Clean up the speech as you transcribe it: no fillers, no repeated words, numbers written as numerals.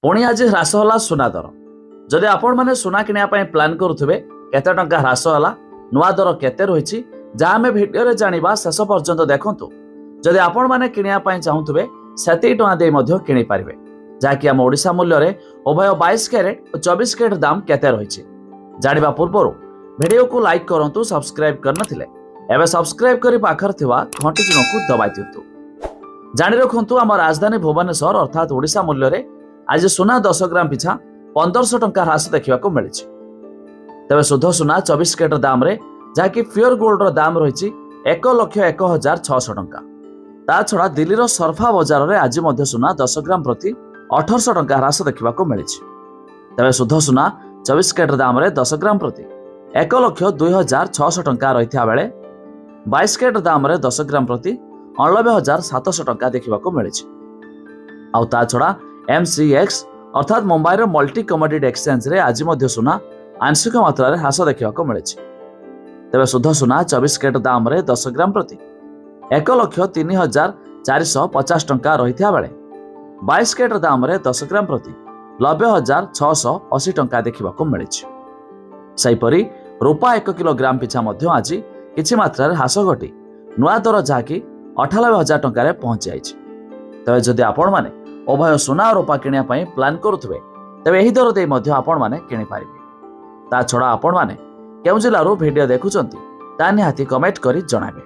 पुणी आज ह्रास होला सुना दर। जदि आपण माने सुना किनिया पय प्लान करूथिबे केते टंका ह्रास होला नुआ दर केते रहिछि जा हमें भिडियो रे जानिबा शेष पर्यंत देखंतु। जदि आपण माने किनिया पय चाहुथिबे सेति टंका दे मध्य किनि पारिबे जाकि हम ओडिसा मूल्य रे उभय 22 कैरेट और 24 कैरेट दाम केते रहिछि जानिबा पूर्वरु भिडियो को लाइक करंतु सब्सक्राइब करनथिले एबे सब्सक्राइब करी पाखर थिबा घंटी चिन्ह को दबाइ दियंतु। जानि रखंतु हम राजधानी भुवनेश्वर अर्थात ओडिसा मूल्य रे आज सुना 10 ग्राम पिछा 1500 टंका ह्रास देखा मिली। तेरे शुद्ध सुना 24 कैरेट दाम रे जहाँकि प्योर गोल्ड दाम रही 1,01,600 टंका। ता छड़ा दिल्ली रो सरफा बाजार रे आज मध्य सुना 10 ग्राम प्रति 1800 टंका ह्रास देखा मिली। तेरे शुद्ध सुना 24 कैरेट दाम रे 10 ग्राम प्रति 1,02,600 टंका रही बेले 22 कैरेट दाम रे 10 ग्राम प्रति 89,700 टंका देखा मिली। आउ ता छड़ा MCX अर्थात मुंबई रो मल्टी कमोडिटी एक्सचेंज रे आज मध्य सुना आंशिक मात्रा रे ह्रास देखा मिली। तेरे शुद्ध सुना 24 कैरेट दाम रे 10 ग्राम प्रति 1,03,450 टंका रही बेले 22 कैरेट दाम रे 10 ग्राम प्रति 90,680 टंका देखा मिली। सेहीपरि रूपा 1 किलोग्राम पिछा मध्य आज किछि मात्रा रे ह्रास घटी नुआ दर जहाँकि 98,000 टंका रे पहुंची जाइछि। तबे जदि आपण माने उभय सुना और रूपा किनिया पय प्लान करूथिबे तबे एही दर दे मध्य आपण माने किनि पारिबे। ता छड़ा आपण माने केउ जिल्लारो भिडियो देखुचंती ता निहाती कमेंट करी जणाबे।